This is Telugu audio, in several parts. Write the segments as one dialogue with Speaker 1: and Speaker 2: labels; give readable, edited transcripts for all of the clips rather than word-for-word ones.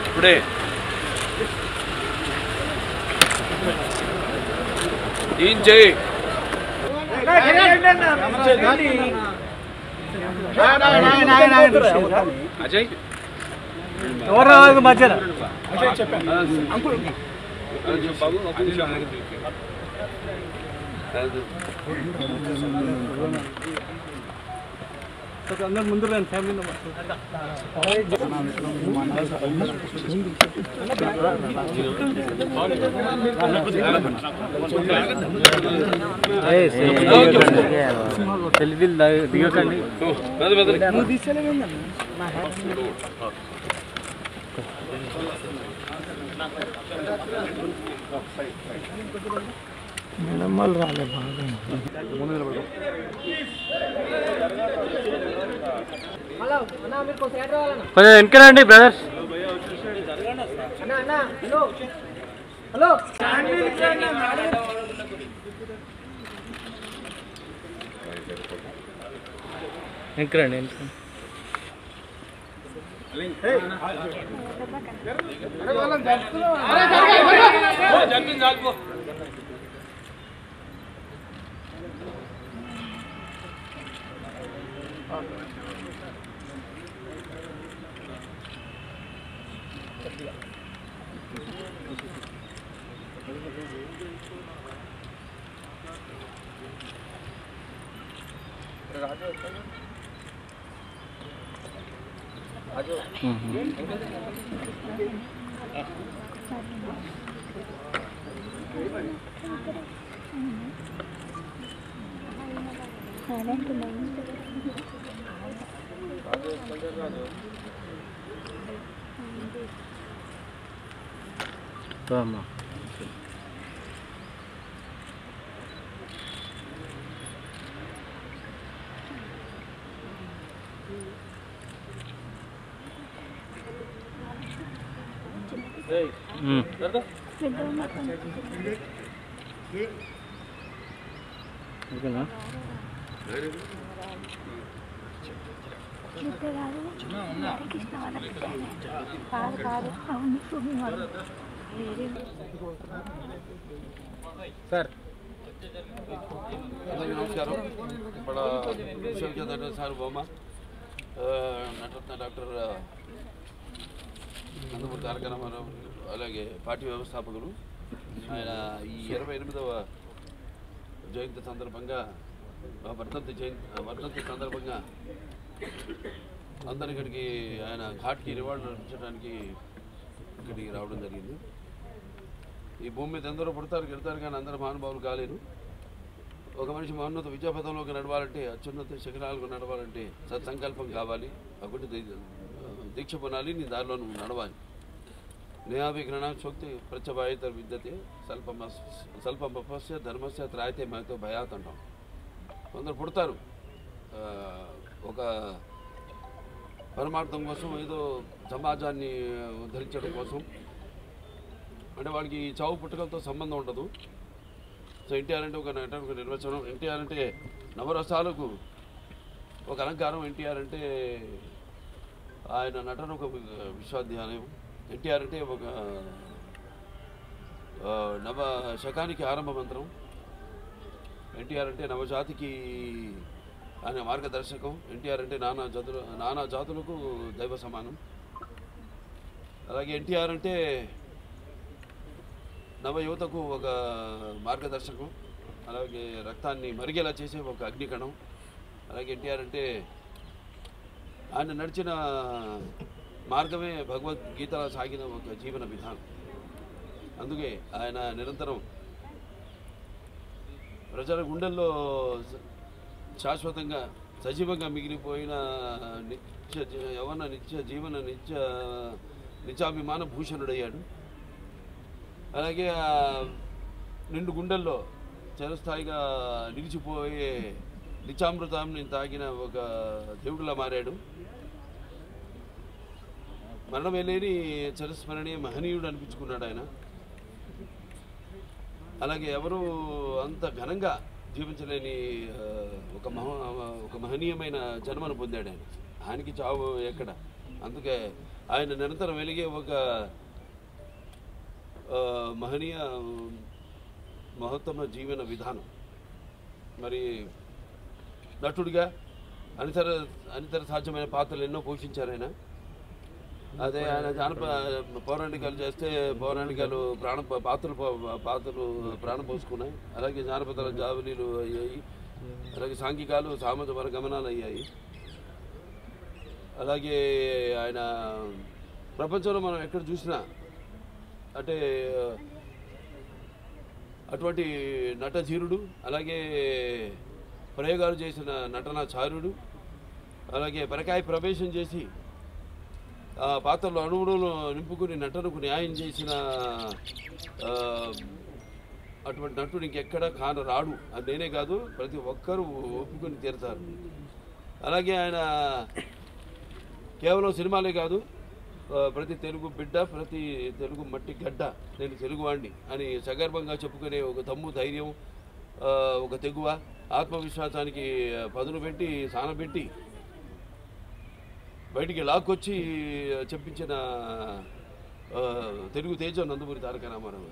Speaker 1: ఇప్పుడే ఏం చేయి అజయ్
Speaker 2: ఎవరు మధ్యన అందరు ముందు రండి ఫ్యామిలీ దిగకండి మేనమ్మలు రాలే బాగా కొంచెం వెనకరండి బ్రదర్స్. హలో వెనకరండి అమ్మా ఓకేనా సార్
Speaker 1: నమస్కారం. ఇప్పుడు విశ్వవిద్యాలయ సార్వభౌమ నటరత్న డాక్టర్ నందమూరి తారక రామారావు అలాగే పార్టీ వ్యవస్థాపకులు ఆయన ఈ 28వ జయంతి సందర్భంగా వర్ధంతి సందర్భంగా అందరి ఇక్కడికి ఆయన ఘాట్కి రివార్డు అర్పించడానికి ఇక్కడికి రావడం జరిగింది. ఈ భూమి మీద ఎందరో పుడతారు గెడతారు కానీ అందరూ మహానుభావులు కాలేరు. ఒక మనిషి మహోన్నత విద్యాపథంలోకి నడవాలంటే అత్యున్నత శిఖరాలకు నడవాలంటే సత్సంకల్పం కావాలి. ఒకటి దీక్ష పొనాలి, నీ దారిలో నువ్వు నడవాలి. నేహాభిగ్రహణ శోక్తి ప్రత్యభాయిత విద్యతే స్వల్పమపస్య ధర్మస్య త్రాయితే మహితో భయాత్ అంటాం. కొందరు పుడతారు ఒక పరమార్థం కోసం, ఏదో సమాజాన్ని ఉద్ధరించడం కోసం. అంటే వాడికి చావు పుట్టుకలతో సంబంధం ఉండదు. సో ఎన్టీఆర్ అంటే ఒక నిర్వచనం. ఎన్టీఆర్ అంటే నవరసాలకు ఒక అలంకారం. ఎన్టీఆర్ అంటే ఆయన నటన ఒక విశ్వాధ్యాలయం. ఎన్టీఆర్ అంటే ఒక నవ శకానికి ఆరంభ మంత్రం. ఎన్టీఆర్ అంటే నవజాతికి ఆయన మార్గదర్శకం. ఎన్టీఆర్ అంటే నానా జాతులకు దైవ సమానం. అలాగే ఎన్టీఆర్ అంటే నవ యువతకు ఒక మార్గదర్శకం. అలాగే రక్తాన్ని మరిగేలా చేసే ఒక అగ్నికణం. అలాగే ఎన్టీఆర్ అంటే ఆయన నడిచిన మార్గమే భగవద్గీతలో సాగిన ఒక జీవన విధానం. అందుకే ఆయన నిరంతరం ప్రజల గుండెల్లో శాశ్వతంగా సజీవంగా మిగిలిపోయిన నిత్యాభిమాన భూషణుడయ్యాడు. అలాగే నిండు గుండెల్లో చిరస్థాయిగా నిలిచిపోయే నిత్యామృతాన్ని తాగిన ఒక దేవుడిలా మారాడు. మరణమే లేని చిరస్మరణీయ మహనీయుడు అనిపించుకున్నాడు ఆయన. అలాగే ఎవరు అంత ఘనంగా జీవించలేని ఒక మహనీయమైన జన్మను పొందాడు ఆయన. ఆయనకి చావు ఎక్కడ. అందుకే ఆయన నిరంతరం వెలిగే ఒక మహనీయ మహోత్తమ జీవన విధానం. మరి నటుడిగా అనితర సాధ్యమైన పాత్రలు ఎన్నో పోషించారు ఆయన. అదే ఆయన పౌరాణికాలు చేస్తే పౌరాణికాలు పాత్రలు ప్రాణం పోసుకున్నాయి. అలాగే జానపదాల జావలీలు అయ్యాయి. అలాగే సాంఘికాలు సామాజిక గమనాలు అయ్యాయి. అలాగే ఆయన ప్రపంచంలో మనం ఎక్కడ చూసినా అంటే అటువంటి నటధీరుడు, అలాగే ప్రయోగాలు చేసిన నటనాచార్యుడు, అలాగే పరకాయ ప్రవేశం చేసి ఆ పాత్రలో అణువులను నింపుకుని నటనకు న్యాయం చేసిన అటువంటి నటుడు ఇంకెక్కడ రాడు. అది నేనే కాదు, ప్రతి ఒక్కరూ ఒప్పుకొని తీరుతారు. అలాగే ఆయన కేవలం సినిమాలే కాదు, ప్రతి తెలుగు బిడ్డ, ప్రతి తెలుగు మట్టి గడ్డ, నేను తెలుగువాడిని అని సగర్భంగా చెప్పుకునే ఒక దమ్ము, ధైర్యం, ఒక తెగువ, ఆత్మవిశ్వాసానికి పదును పెట్టి సానబెట్టి బయటికి లాక్కొచ్చి చెప్పించిన తెలుగు తేజం నందమూరి తారక రామారావు.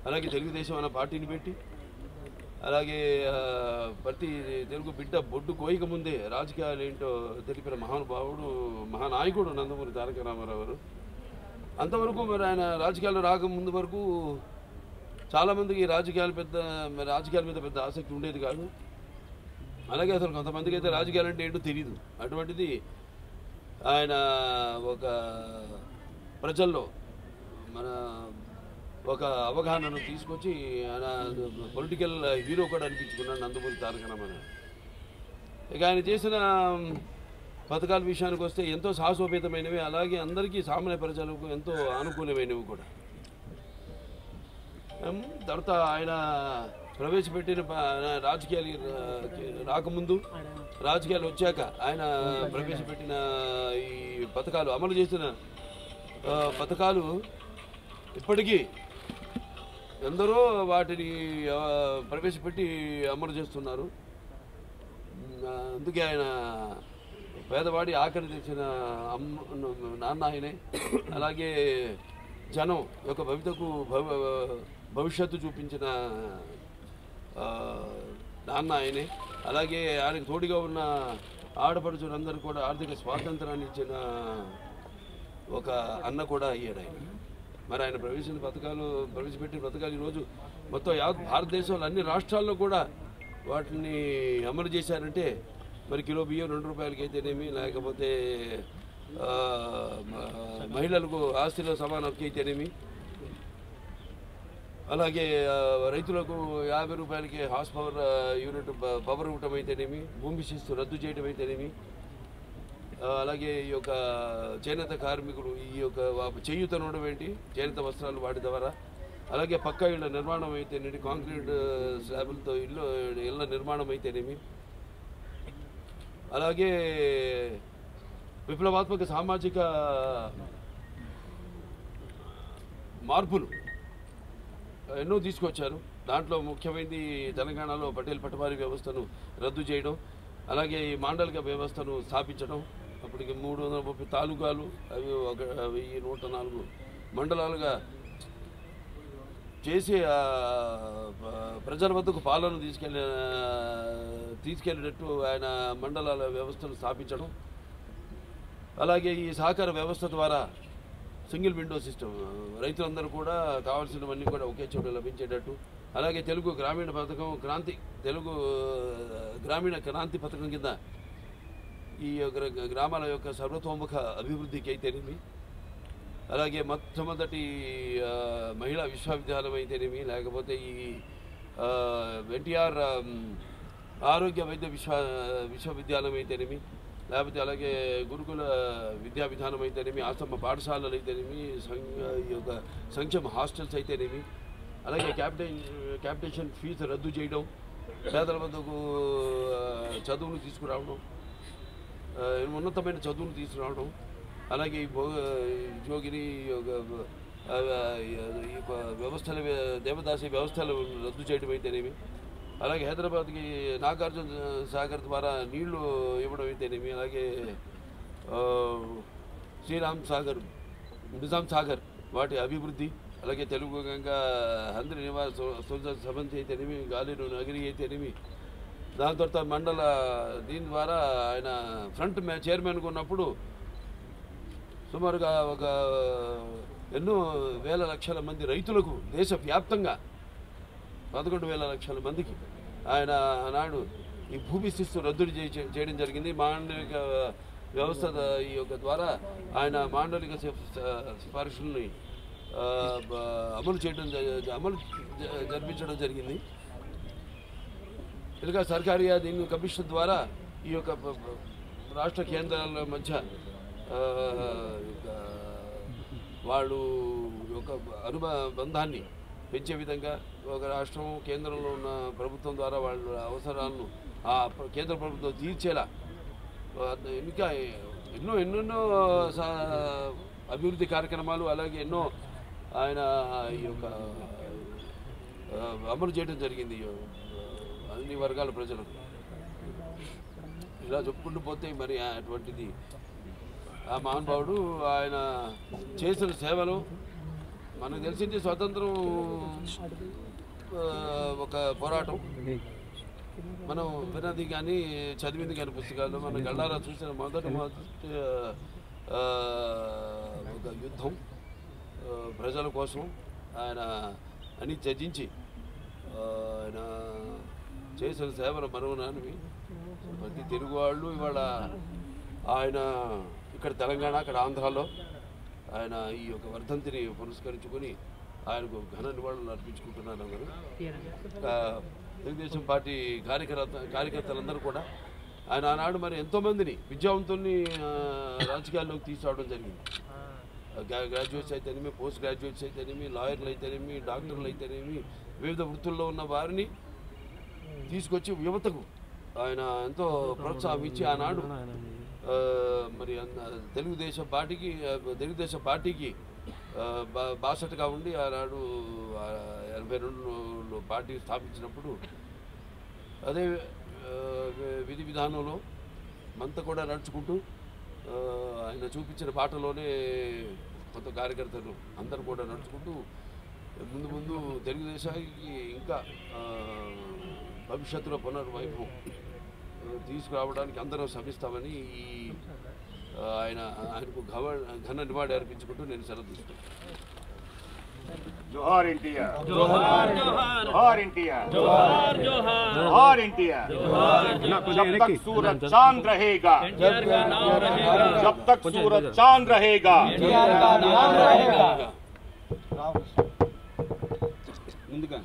Speaker 1: అలాగే తెలుగుదేశం అన్న పార్టీని పెట్టి, అలాగే ప్రతి తెలుగు బిడ్డ బొడ్డు కోయిక ముందే రాజకీయాలు ఏంటో తెలిపిన మహానుభావుడు, మహానాయకుడు నందమూరి తారక రామారావు గారు. అంతవరకు మరి ఆయన రాజకీయాలు రాకముందు వరకు చాలామందికి రాజకీయాల మీద పెద్ద ఆసక్తి ఉండేది కాదు. అలాగే అసలు కొంతమందికి అయితే రాజకీయాలు అంటే ఏంటో తెలియదు. అటువంటిది ఆయన ఒక ప్రజల్లో మన ఒక అవగాహనను తీసుకొచ్చి ఆయన పొలిటికల్ హీరో కూడా అనిపించుకున్నాడు నందమూరి తారక రామారావు. ఇక ఆయన చేసిన పథకాల విషయానికి వస్తే ఎంతో సాహసోపేతమైనవి, అలాగే అందరికీ సామాన్య ప్రజలకు ఎంతో అనుకూలమైనవి కూడా. తర్వాత ఆయన ప్రవేశపెట్టిన రాజకీయాలు రాకముందు, రాజకీయాలు వచ్చాక ఆయన ప్రవేశపెట్టిన ఈ పథకాలు, అమలు చేసిన పథకాలు ఇప్పటికీ ఎందరో వాటిని ప్రవేశపెట్టి అమలు చేస్తున్నారు. అందుకే ఆయన పేదవాడి ఆకలి తెచ్చిన నాన్న ఆయనే. అలాగే జనం యొక్క భవిష్యత్తు చూపించిన నాన్న ఆయనే. అలాగే ఆయనకు తోడుగా ఉన్న ఆడపడుచులందరూ కూడా ఆర్థిక స్వాతంత్రాన్ని ఇచ్చిన ఒక అన్న కూడా అయ్యాడు ఆయన. మరి ఆయన ప్రవేశపెట్టిన పథకాలు ఈరోజు మొత్తం భారతదేశంలో అన్ని రాష్ట్రాల్లో కూడా వాటిని అమలు చేశారంటే మరి కిలో బియ్యం 2 రూపాయలకి అయితేనేమి, లేకపోతే మహిళలకు ఆస్తిలో సమాన హక్కు అయితేనేమి, అలాగే రైతులకు 50 రూపాయలకి హార్స్ పవర్ యూనిట్ పవర్ ఇవ్వటం అయితేనేమి, భూమి శిస్తు రద్దు చేయడం అయితేనేమి, అలాగే ఈ యొక్క చేనేత కార్మికులు ఈ యొక్క చేయూతనడం ఏంటి, చేనేత వస్త్రాలు వాటి ద్వారా, అలాగే పక్కా ఇళ్ళ నిర్మాణం అయితేనేమి, కాంక్రీట్ స్లాబులతో ఇళ్ళ నిర్మాణం అయితేనేమి, అలాగే విప్లవాత్మక సామాజిక మార్పులు ఎన్నో తీసుకొచ్చారు. దాంట్లో ముఖ్యమైనది తెలంగాణలో పటేల్ పటవారీ వ్యవస్థను రద్దు చేయడం, అలాగే ఈ మాండలిక వ్యవస్థను స్థాపించడం. అప్పటికి 330 తాలూకాలు, అవి 1104 మండలాలుగా చేసి ప్రజల వద్దకు పాలన తీసుకెళ్ళేటట్టు ఆయన మండలాల వ్యవస్థను స్థాపించడం. అలాగే ఈ సహకార వ్యవస్థ ద్వారా సింగిల్ విండో సిస్టమ్, రైతులందరూ కూడా కావాల్సినవన్నీ కూడా ఒకే చోట లభించేటట్టు. అలాగే తెలుగు గ్రామీణ క్రాంతి పథకం కింద ఈ గ్రామాల యొక్క సర్వతోముఖ అభివృద్ధికి అయితేనేమి, అలాగే మొట్టమొదటి మహిళా విశ్వవిద్యాలయం అయితేనేమి, లేకపోతే ఈ ఎన్టీఆర్ ఆరోగ్య వైద్య విశ్వవిద్యాలయం అయితేనేమి, లేకపోతే అలాగే గురుకుల విద్యా విధానం అయితేనేమి, ఆశ్రమ పాఠశాలలు అయితేనేమి, ఈ యొక్క సంక్షేమ హాస్టల్స్ అయితేనేమి, అలాగే క్యాపిటేషన్ ఫీజు రద్దు చేయడం, పేదల వద్దకు చదువును తీసుకురావడం, ఉన్నతమైన చదువును తీసుకురావడం, అలాగే జోగిని వ్యవస్థల దేవదాసి వ్యవస్థలు రద్దు చేయడం అయితేనేమి, అలాగే హైదరాబాద్కి నాగార్జున సాగర్ ద్వారా నీళ్లు ఇవ్వడం అయితేనేమి, అలాగే శ్రీరామ్ సాగర్, నిజాం సాగర్ వాటి అభివృద్ధి, అలాగే తెలుగు గంగా హంద్రి నివాస సమంతి అయితేనేమి, గాలిరు నగరి అయితేనేమి, దాని తర్వాత మండల దీని ద్వారా ఆయన ఫ్రంట్ చైర్మన్గా ఉన్నప్పుడు సుమారుగా ఒక ఎన్నో వేల లక్షల మంది రైతులకు దేశవ్యాప్తంగా 11,000 లక్షల మందికి ఆయన ఆనాడు ఈ భూమి శిస్తు రద్దు చేయడం జరిగింది. మాండలిక వ్యవస్థ ఈ యొక్క ద్వారా ఆయన మాండలిక సిఫార్సుల్ని అమలు జరిపించడం జరిగింది. ఇలాగ సర్కారీ దీని కమిషన్ ద్వారా ఈ యొక్క రాష్ట్ర కేంద్రాల మధ్య వాళ్ళు యొక్క అనుబంధాన్ని పెంచే విధంగా ఒక రాష్ట్రం కేంద్రంలో ఉన్న ప్రభుత్వం ద్వారా వాళ్ళ అవసరాలను ఆ కేంద్ర ప్రభుత్వం తీర్చేలా ఇంకా ఎన్నెన్నో అభివృద్ధి కార్యక్రమాలు, అలాగే ఎన్నో ఆయన ఈ యొక్క అమలు చేయడం జరిగింది అన్ని వర్గాల ప్రజలకు. ఇలా చెప్పుకుంటూ పోతే మరి అటువంటిది ఆ మహానుభావుడు ఆయన చేసిన సేవలు మనకు తెలిసింది. స్వతంత్రం ఒక పోరాటం, మనం విన్నది కానీ చదివింది కానీ పుస్తకాలు, మన గళ్ళారా చూసిన మొదటి ఒక యుద్ధం ప్రజల కోసం ఆయన అని త్యజించి ఆయన చేసిన సేవలు మరువనానివి. ప్రతి తెలుగు వాళ్ళు ఇవాళ ఆయన ఇక్కడ తెలంగాణ, అక్కడ ఆంధ్రాలో ఆయన ఈ యొక్క వర్ధంతిని పురస్కరించుకొని ఆయనకు ఘన నివాళులు అర్పించుకుంటున్నారు అందరూ. తెలుగుదేశం పార్టీ కార్యకర్తలందరూ కూడా ఆయన ఆనాడు మరి ఎంతోమందిని విద్యావంతుల్ని రాజకీయాల్లోకి తీసుకురావడం జరిగింది. గ్రాడ్యుయేట్స్ అయితేనేమి, పోస్ట్ గ్రాడ్యుయేట్స్ అయితేనేమి, లాయర్లు అయితేనేమి, డాక్టర్లు అయితేనేమి, వివిధ వృత్తుల్లో ఉన్న వారిని తీసుకొచ్చి యువతకు ఆయన ఎంతో ప్రోత్సాహం ఇచ్చి ఆనాడు మరి తెలుగుదేశం పార్టీకి బాసటగా ఉండి ఆనాడు 82లో పార్టీ స్థాపించినప్పుడు అదే విధి విధానంలో మంత కూడా నడుచుకుంటూ ఆయన చూపించిన బాటలోనే కొంత కార్యకర్తలు అందరూ కూడా నడుచుకుంటూ ముందు తెలుగుదేశానికి ఇంకా భవిష్యత్తులో పునర్వైభవం తీసుకురావడానికి అందరం శ్రమిస్తామని ఆయనకు ఘన నివాళి అర్పించుకుంటూ నేను సెలవు తీసుకుంటాను.
Speaker 3: जोहार इंडिया, जोहार इंडिया, जोहार इंडिया। जब तक सूरज चांद रहेगा, जब तक सूरज चांद रहेगा,
Speaker 4: ముందుగా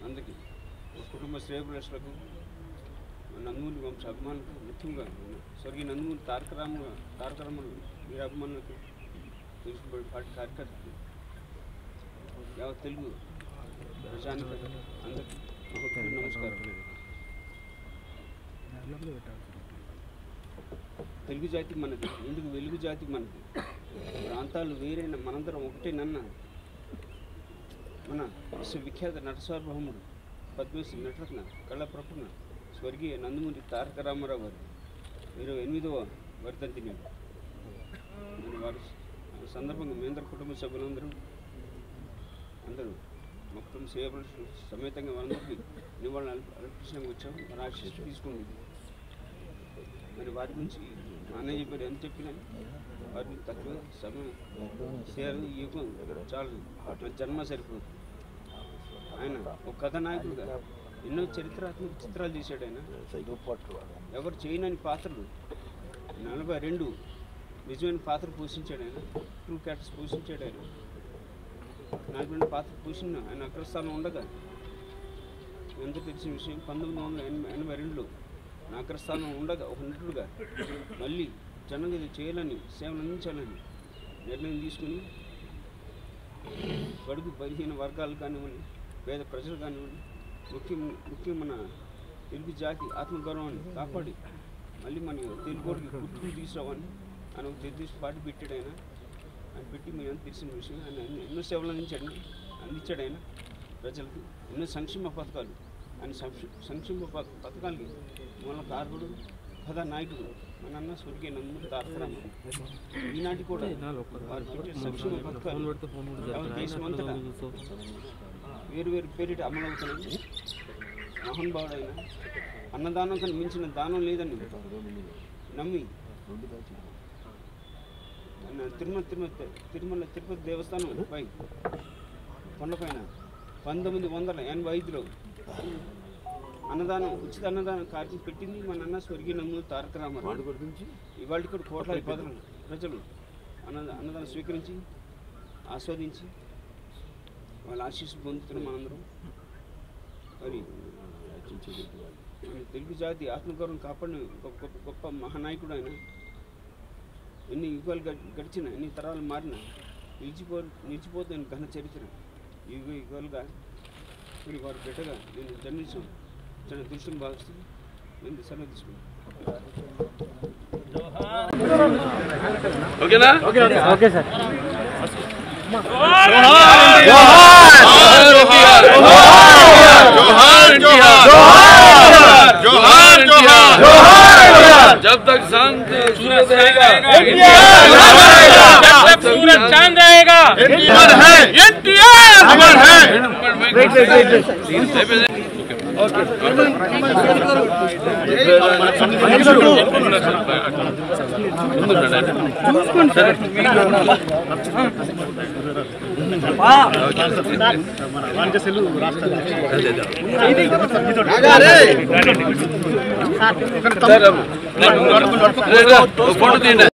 Speaker 4: అందరికీ కుటుంబ శ్రేయభిలాషులకు నందమూరి వంశ అభిమానులకు, ముఖ్యంగా స్వర్గీయ నందమూరి తారక రామారావు వీరి అభిమానులకు, తెలుగుబడి పార్టీ కార్యకర్తలకు, యావత్ తెలుగు ప్రజానికి అందరికీ నమస్కారం. తెలుగు జాతి మనది, ఎందుకు వెలుగు జాతి మనది, ప్రాంతాలు వేరైన మనందరం ఒకటేనన్న మన విశ్వవిఖ్యాత నటసార్వభౌముడు పద్మశ్రీ నటరత్న కళాప్రపూర్ణ స్వర్గీయ నందమూరి తారక రామారావు గారు 28వ వర్ధంతి నేడు. వారి సందర్భంగా మీ అందరు కుటుంబ సభ్యులందరూ అందరూ మా కుటుంబ సేవలు సమేతంగా మనందరికీ నివాళులు అర్పించడానికి వచ్చాము. మన ఆశీస్సు తీసుకుంది. మరి వారి గురించి అన్నయ్య చెప్పారు, ఎంత చెప్పినా వారిని తక్కువ సమయం సేవలు యుగం చాలు, జన్మ సరిపోదు. ఆయన ఒక కథానాయకుడుగా ఎన్నో చరిత్రాత్మక చిత్రాలు తీశాడు. ఆయన ఎవరు చేయనని పాత్రలు 42 నిజమైన పాత్ర పోషించాడు. ఆయన ట్రూ క్యారెక్టర్స్ పోషించాడు. ఆయన 42 పాత్ర పోషించిన ఆయన అగ్రస్థానం ఉండగా ఎంతో తెలిసిన విషయం 1982లో అగ్రస్థానం ఉండగా ఒక నటుడుగా మళ్ళీ జనంగా చేయాలని, సేవలు అందించాలని నిర్ణయం తీసుకుని బడుగు బలహీన వర్గాలు కానివ్వండి, పేద ప్రజలు కానివ్వండి, ముఖ్యం మన తెలుగు జాతి ఆత్మగౌరవాన్ని కాపాడి మళ్ళీ మన తెలుగుడికి గుర్తుకు తీసుకురావని ఆయన ఒక తెలుగుదేశం పార్టీ పెట్టాడు. ఆయన పెట్టి మీ అంత తెలిసిన విషయం. ఆయన ఎన్నో సేవలు అందించాడు ఆయన ప్రజలకు. ఎన్నో సంక్షేమ పథకాలు ఆయన సంక్షేమ పథకాలకి మూల కారకుడు కథానాయకుడు మన అన్న స్వర్గీయ నందమూరి తారక రామారావు. ఈనాటి కూడా వారు పెట్టే సంక్షేమ పథకాలు దేశమంతటా వేరు వేరు పేరిట అమలవుతున్నాయి. మహానుభావుడైన అన్నదానం కన్నా మించిన దానం లేదని నమ్మి తిరుపతి దేవస్థానం పై కొండపైన 1985లో ఉచిత అన్నదానం కార్యక్రమం పెట్టింది మన అన్న స్వర్గీయ నందమూరి తారక రామారావు. ఇవాళ కూడా కోట్లాది ప్రజలు అన్నదానం స్వీకరించి ఆస్వాదించి వాళ్ళ ఆశీస్సులు పొందుతున్నాం మనందరం. మరి తెలుగు జాతి ఆత్మగౌరవం కాపాడిన గొప్ప మహానాయకుడు ఆయన. ఎన్ని యుగాలు గడిచిన, ఎన్ని తరాలు మారిన నిలిచిపోతున్న ఘన చరిత్ర. యుగాలుగా మరి వారి బిడ్డగా నేను జన్మించాం చాలా దృష్టిని భావిస్తూ నేను సెలవు తీసుకున్నాను.
Speaker 1: ఓకేనా?
Speaker 2: Okay sir.
Speaker 1: जब तक सूरज रहेगा
Speaker 2: सूरज चांद रहेगा,
Speaker 3: अमर है एनटीआर, अमर है।
Speaker 1: ఫోటో తీయండి.